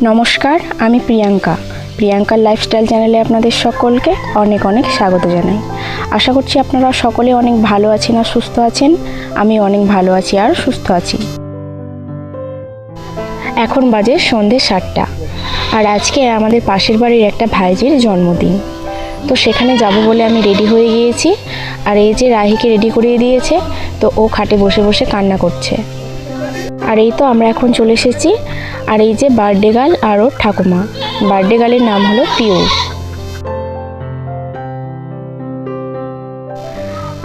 নমস্কার, আমি প্রিয়াঙ্কার লাইফস্টাইল চ্যানেলে আপনাদের সকলকে অনেক অনেক স্বাগত জানাই। আশা করছি আপনারা সকলে অনেক ভালো আছেন আর সুস্থ আছেন। আমি অনেক ভালো আছি আর সুস্থ আছি। এখন বাজে সন্ধে 7টা, আর আজকে আমাদের পাশের বাড়ির একটা ভাইজির জন্মদিন। তো সেখানে যাব বলে আমি রেডি হয়ে গিয়েছি। আর এই যে রাহিকে রেডি করিয়ে দিয়েছে, তো ও খাটে বসে বসে কান্না করছে। আর এই তো আমরা এখন চলে এসেছি। আর এই যে বার্থডে গার্ল আর ওর ঠাকুমা। বার্থডে গার্লের নাম হলো পিউ।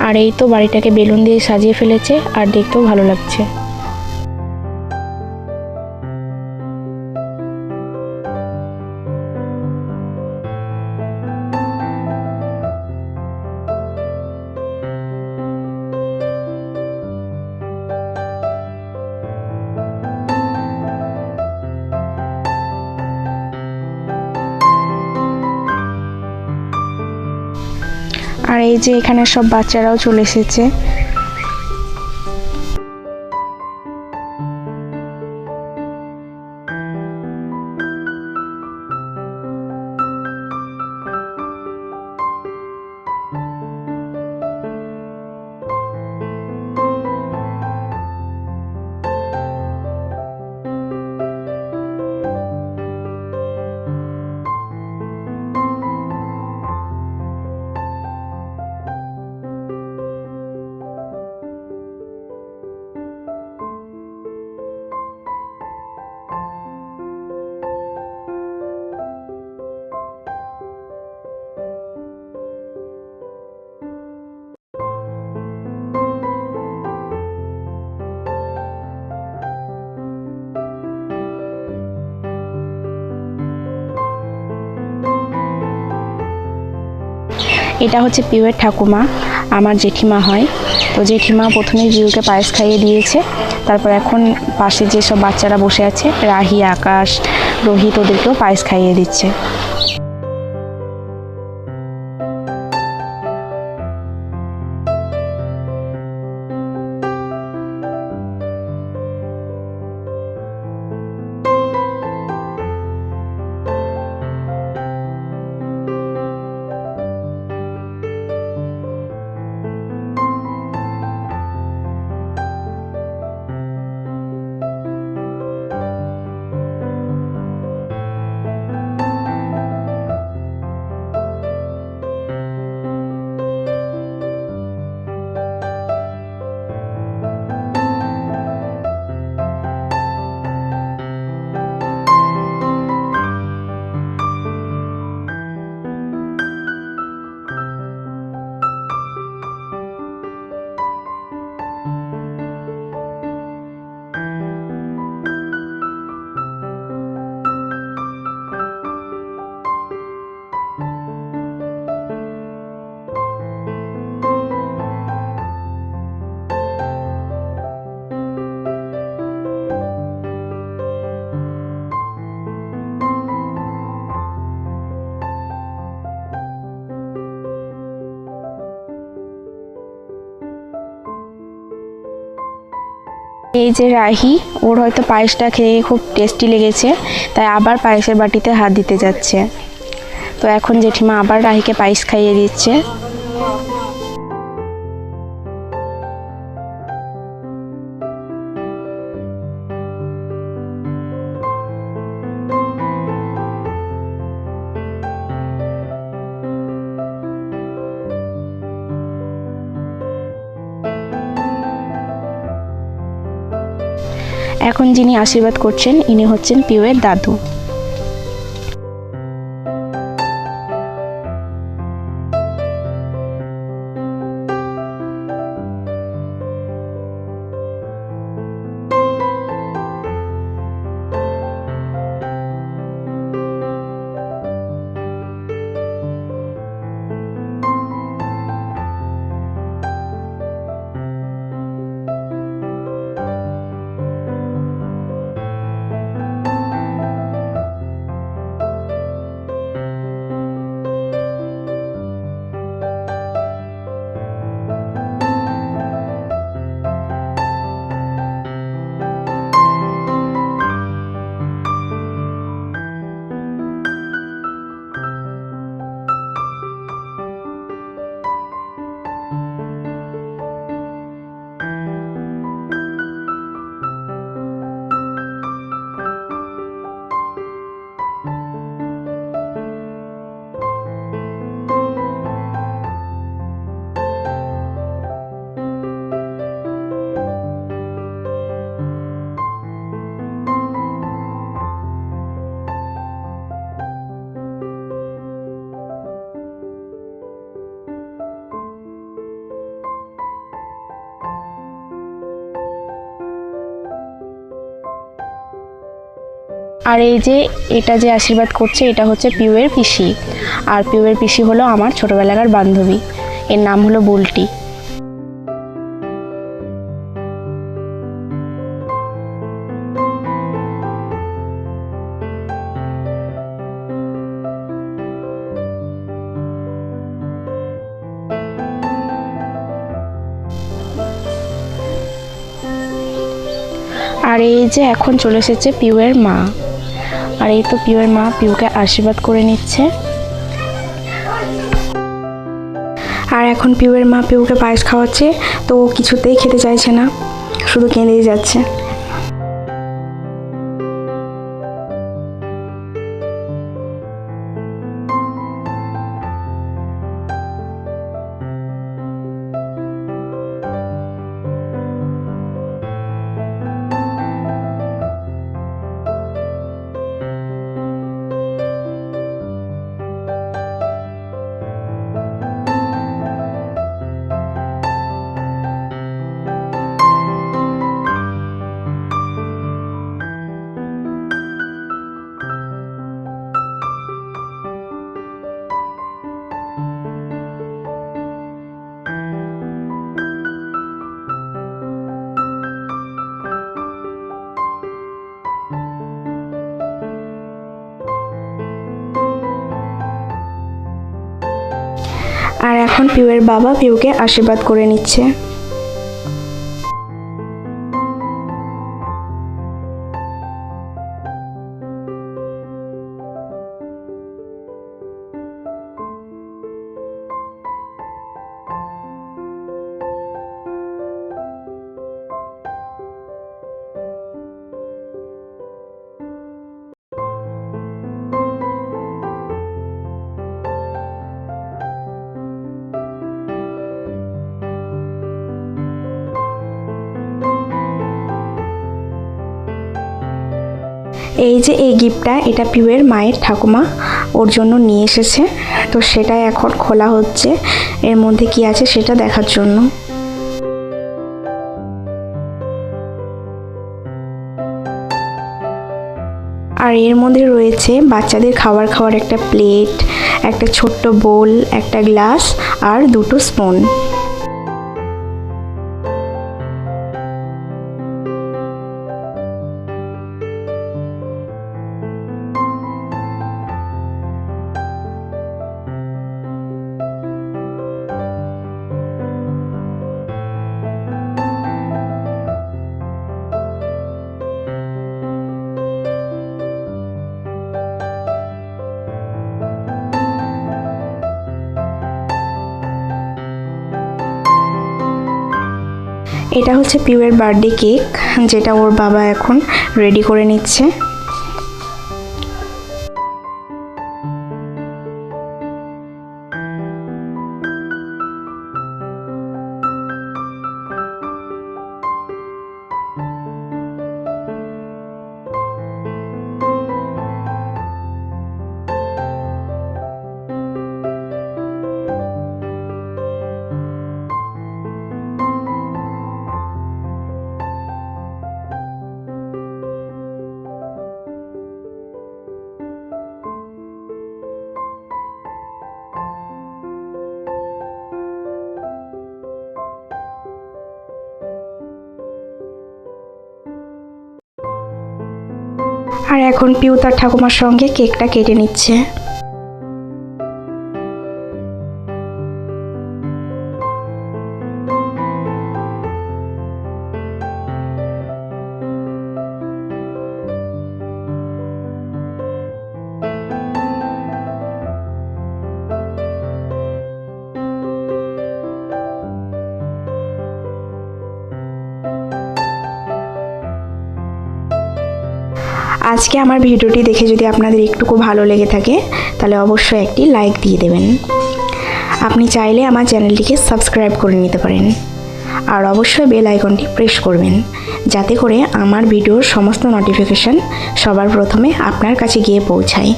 আর এই তো বাড়িটাকে বেলুন দিয়ে সাজিয়ে ফেলেছে, আর দেখতেও ভালো লাগছে। আর এই যে এখানে সব বাচ্চারাও চলে এসেছে। এটা হচ্ছে পিউয়ের ঠাকুমা, আমার জেঠিমা হয়। তো জেঠিমা প্রথমে পিউকে পায়েস খাইয়ে দিয়েছে। তারপর এখন পাশে যেসব বাচ্চারা বসে আছে, রাহি, আকাশ, রোহিত, ওদেরকেও পায়েস খাইয়ে দিচ্ছে। এই যে রাহি, ওর হয়তো পায়েসটা খেয়ে খুব টেস্টি লেগেছে, তাই আবার পায়েসের বাটিতে হাত দিতে যাচ্ছে। তো এখন জেঠিমা আবার রাহিকে পায়েস খাইয়ে দিচ্ছে। এখন যিনি আশীর্বাদ করছেন, ইনি হচ্ছেন পিউয়ের দাদু। আর এই যে এটা যে আশীর্বাদ করছে এটা হচ্ছে পিউয়ের পিসি, আর পিউয়ের পিসি হলো আমার ছোটোবেলাকার বান্ধবী, এর নাম হলো বুলটি। আর এই যে এখন চলে এসেছে পিউয়ের মা, আর এই তো পিউয়ের মা পিউকে আশীর্বাদ করে নিচ্ছে। আর এখন পিউয়ের মা পিউকে পায়েস খাওয়াচ্ছে, তো ও কিছুতেই খেতে চাইছে না, শুধু কেঁদেই যাচ্ছে। আর এখন পিউয়ের বাবা পিউকে আশীর্বাদ করে নিচ্ছে। এই যে এই গিফটটা, এটা পিউয়ের মায়ের ঠাকুমা ওর জন্য নিয়ে এসেছে, তো সেটাই এখন খোলা হচ্ছে, এর মধ্যে কি আছে সেটা দেখার জন্য। আর এর মধ্যে রয়েছে বাচ্চাদের খাওয়ার একটা প্লেট, একটা ছোট্ট বোল, একটা গ্লাস আর দুটো স্পুন। এটা হচ্ছে পিউয়ের বার্থডে কেক, যেটা ওর বাবা এখন রেডি করে নিচ্ছে। আর এখন পিউ তার ঠাকুমার সঙ্গে কেকটা কেটে নিচ্ছে। আজকে আমার ভিডিওটি দেখে যদি আপনাদের একটুকু ভালো লেগে থাকে তাহলে অবশ্যই একটি লাইক দিয়ে দেবেন। আপনি চাইলে আমার চ্যানেলটিকে সাবস্ক্রাইব করে নিতে পারেন, আর অবশ্যই বেল আইকনটি প্রেস করবেন যাতে করে আমার ভিডিওর সমস্ত নোটিফিকেশান সবার প্রথমে আপনার কাছে গিয়ে পৌঁছায়।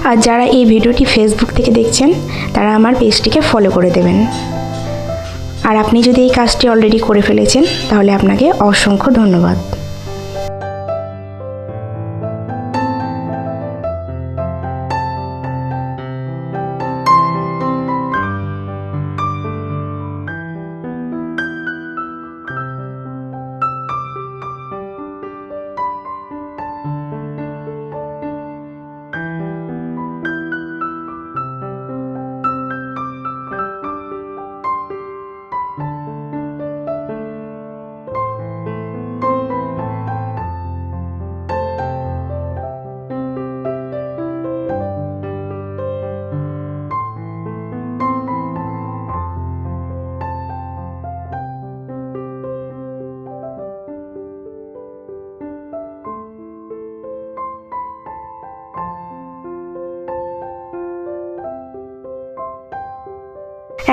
আর যারা এই ভিডিওটি ফেসবুক থেকে দেখছেন তারা আমার পেজটিকে ফলো করে দেবেন। আর আপনি যদি এই কাজটি অলরেডি করে ফেলেছেন তাহলে আপনাকে অসংখ্য ধন্যবাদ।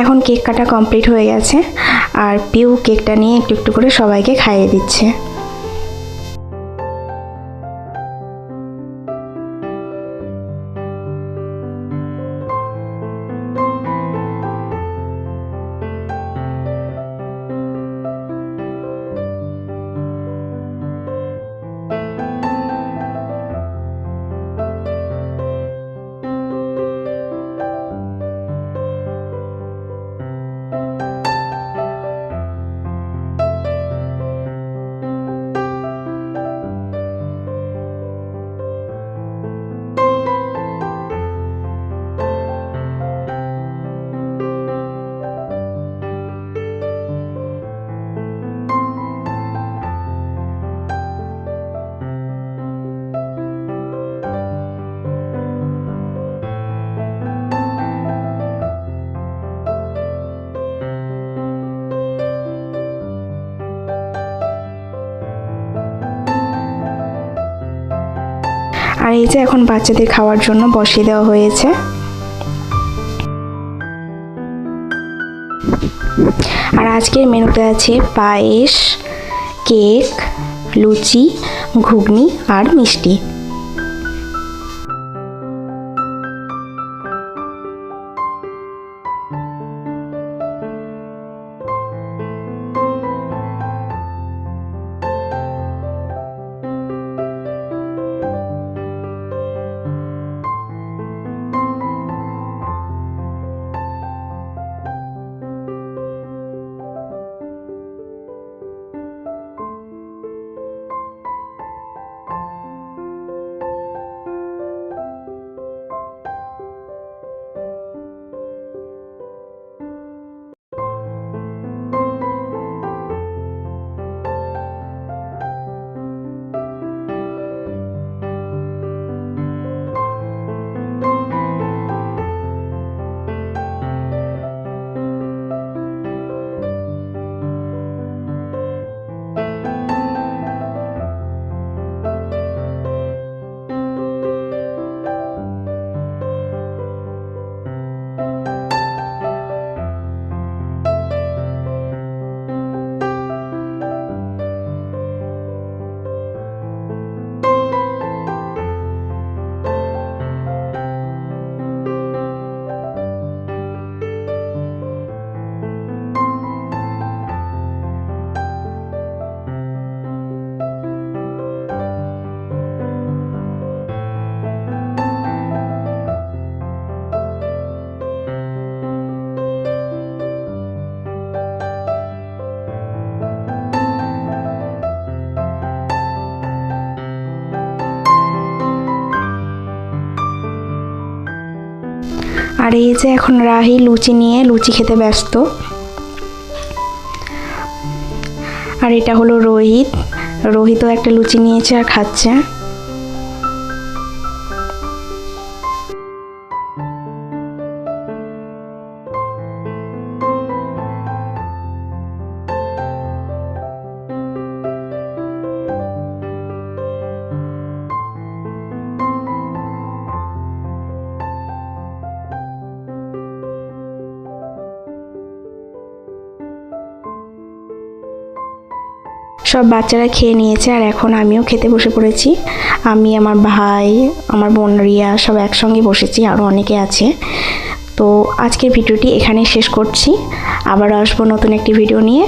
এখন কেক কাটা কমপ্লিট হয়ে গেছে, আর পিউ কেকটা নিয়ে একটু একটু করে সবাইকে খাইয়ে দিচ্ছে। আর এই যে এখন বাচ্চাদের খাওয়ার জন্য বসিয়ে দেওয়া হয়েছে। আর আজকের মেনুতে আছে পায়েস, কেক, লুচি, ঘুগনি আর মিষ্টি। আর এই যে এখন রাহি লুচি নিয়ে লুচি খেতে ব্যস্ত। আর এটা হলো রোহিতও একটা লুচি নিয়েছে আর খাচ্ছে। সব বাচ্চারা খেয়ে নিয়েছে আর এখন আমিও খেতে বসে পড়েছি। আমি, আমার ভাই, আমার বোন রিয়া সব একসঙ্গে বসেছি, আরও অনেকে আছে। তো আজকের ভিডিওটি এখানেই শেষ করছি। আবার আসবো নতুন একটি ভিডিও নিয়ে।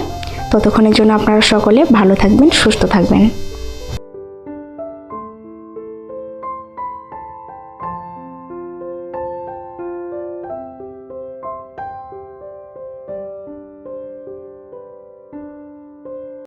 ততক্ষণের জন্য আপনারা সকলে ভালো থাকবেন, সুস্থ থাকবেন।